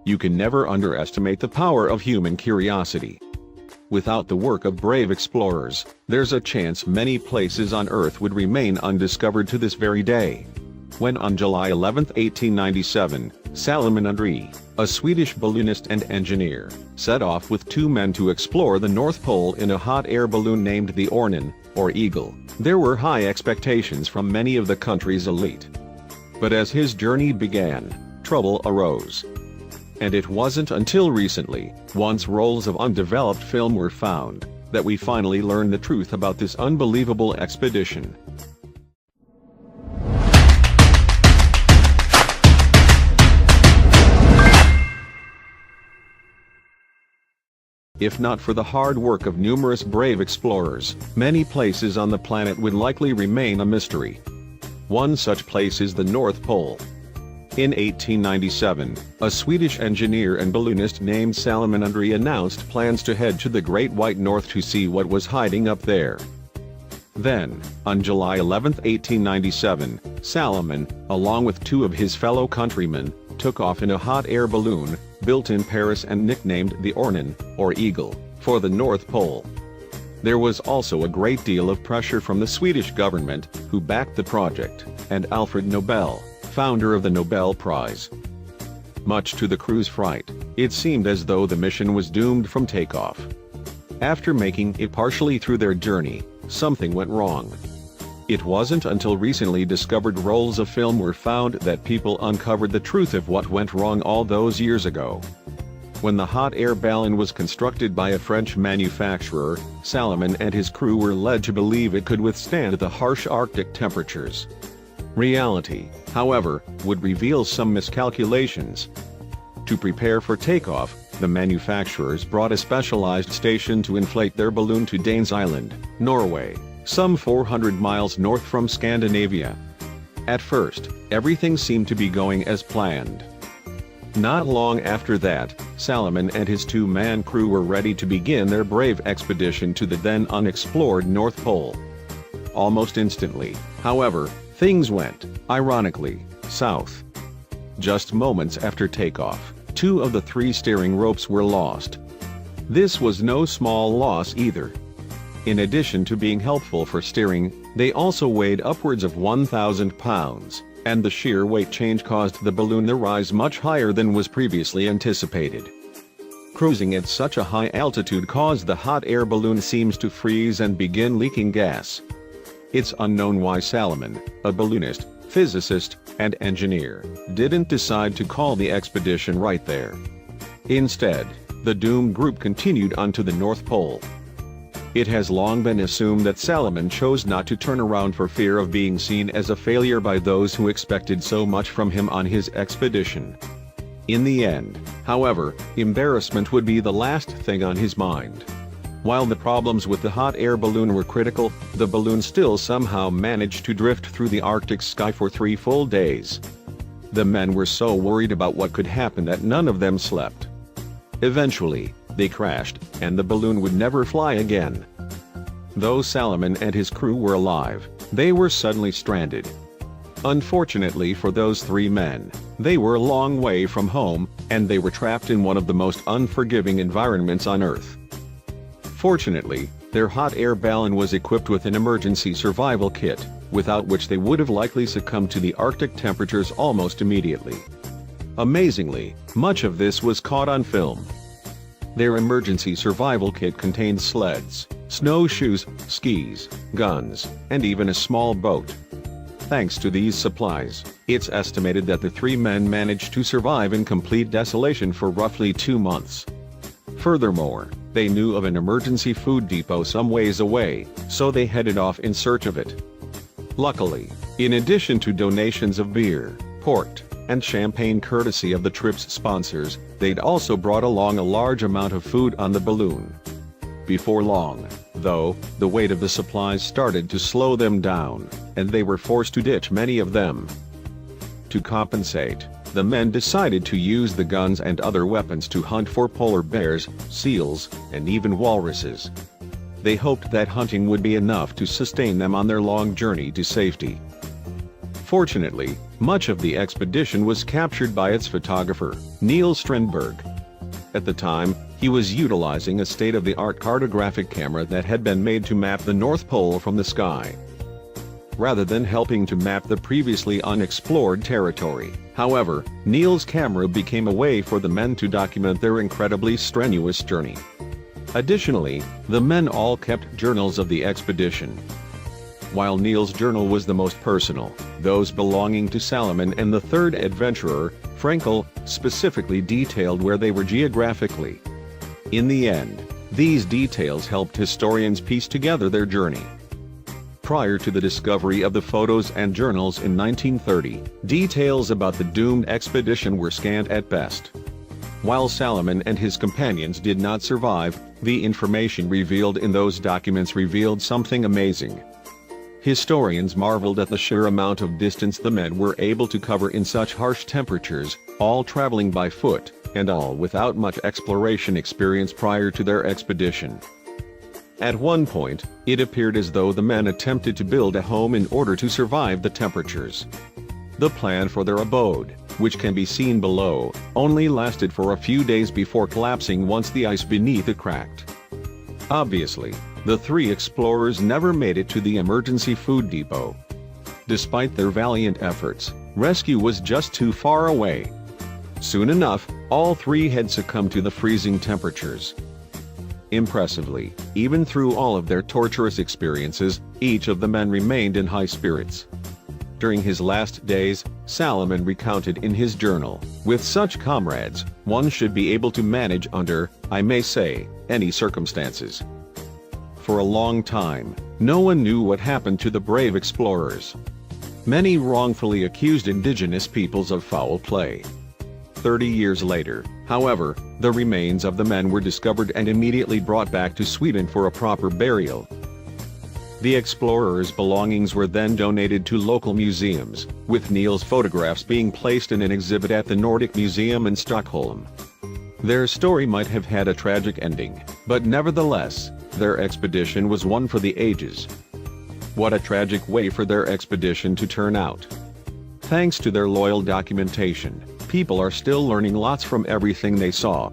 You can never underestimate the power of human curiosity. Without the work of brave explorers, there's a chance many places on Earth would remain undiscovered to this very day. When on July 11, 1897, Salomon Andrée, a Swedish balloonist and engineer, set off with two men to explore the North Pole in a hot air balloon named the Örnen, or Eagle, there were high expectations from many of the country's elite. But as his journey began, trouble arose. And it wasn't until recently, once rolls of undeveloped film were found, that we finally learned the truth about this unbelievable expedition. If not for the hard work of numerous brave explorers, many places on the planet would likely remain a mystery. One such place is the North Pole. In 1897, a Swedish engineer and balloonist named Salomon Andrée announced plans to head to the Great White North to see what was hiding up there. Then, on July 11, 1897, Salomon, along with two of his fellow countrymen, took off in a hot air balloon, built in Paris and nicknamed the Örnen, or Eagle, for the North Pole. There was also a great deal of pressure from the Swedish government, who backed the project, and Alfred Nobel, founder of the Nobel Prize. Much to the crew's fright, it seemed as though the mission was doomed from takeoff. After making it partially through their journey, something went wrong. It wasn't until recently discovered rolls of film were found that people uncovered the truth of what went wrong all those years ago. When the hot air balloon was constructed by a French manufacturer, Salomon and his crew were led to believe it could withstand the harsh Arctic temperatures. Reality, however, would reveal some miscalculations. To prepare for takeoff, the manufacturers brought a specialized station to inflate their balloon to Danes Island, Norway, some 400 miles north from Scandinavia. At first, everything seemed to be going as planned. Not long after that, Salomon and his two-man crew were ready to begin their brave expedition to the then unexplored North Pole. Almost instantly, however, things went, ironically, south. Just moments after takeoff, two of the three steering ropes were lost. This was no small loss either. In addition to being helpful for steering, they also weighed upwards of 1,000 pounds, and the sheer weight change caused the balloon to rise much higher than was previously anticipated. Cruising at such a high altitude caused the hot air balloon seams to freeze and begin leaking gas. It's unknown why Salomon, a balloonist, physicist, and engineer, didn't decide to call the expedition right there. Instead, the doomed group continued on to the North Pole. It has long been assumed that Salomon chose not to turn around for fear of being seen as a failure by those who expected so much from him on his expedition. In the end, however, embarrassment would be the last thing on his mind. While the problems with the hot air balloon were critical, the balloon still somehow managed to drift through the Arctic sky for 3 full days. The men were so worried about what could happen that none of them slept. Eventually, they crashed, and the balloon would never fly again. Though Salomon and his crew were alive, they were suddenly stranded. Unfortunately for those three men, they were a long way from home, and they were trapped in one of the most unforgiving environments on Earth. Fortunately, their hot air balloon was equipped with an emergency survival kit, without which they would have likely succumbed to the Arctic temperatures almost immediately. Amazingly, much of this was caught on film. Their emergency survival kit contained sleds, snowshoes, skis, guns, and even a small boat. Thanks to these supplies, it's estimated that the three men managed to survive in complete desolation for roughly 2 months. Furthermore, they knew of an emergency food depot some ways away, so they headed off in search of it. Luckily, in addition to donations of beer, port, and champagne courtesy of the trip's sponsors, they'd also brought along a large amount of food on the balloon. Before long, though, the weight of the supplies started to slow them down, and they were forced to ditch many of them. To compensate, the men decided to use the guns and other weapons to hunt for polar bears, seals, and even walruses. They hoped that hunting would be enough to sustain them on their long journey to safety. Unfortunately, much of the expedition was captured by its photographer, Niels Strindberg. At the time, he was utilizing a state-of-the-art cartographic camera that had been made to map the North Pole from the sky, rather than helping to map the previously unexplored territory. However, Niels' camera became a way for the men to document their incredibly strenuous journey. Additionally, the men all kept journals of the expedition. While Niels' journal was the most personal, those belonging to Salomon and the third adventurer, Frankel, specifically detailed where they were geographically. In the end, these details helped historians piece together their journey. Prior to the discovery of the photos and journals in 1930, details about the doomed expedition were scant at best. While Salomon and his companions did not survive, the information revealed in those documents revealed something amazing. Historians marveled at the sheer amount of distance the men were able to cover in such harsh temperatures, all traveling by foot, and all without much exploration experience prior to their expedition. At one point, it appeared as though the men attempted to build a home in order to survive the temperatures. The plan for their abode, which can be seen below, only lasted for a few days before collapsing once the ice beneath it cracked. Obviously, the three explorers never made it to the emergency food depot. Despite their valiant efforts, rescue was just too far away. Soon enough, all three had succumbed to the freezing temperatures. Impressively, even through all of their torturous experiences, each of the men remained in high spirits. During his last days, Salomon recounted in his journal, "With such comrades, one should be able to manage under, I may say, any circumstances." For a long time, no one knew what happened to the brave explorers. Many wrongfully accused indigenous peoples of foul play. 30 years later, however, the remains of the men were discovered and immediately brought back to Sweden for a proper burial. The explorers' belongings were then donated to local museums, with Niels' photographs being placed in an exhibit at the Nordic Museum in Stockholm. Their story might have had a tragic ending, but nevertheless, their expedition was one for the ages. What a tragic way for their expedition to turn out. Thanks to their loyal documentation, people are still learning lots from everything they saw.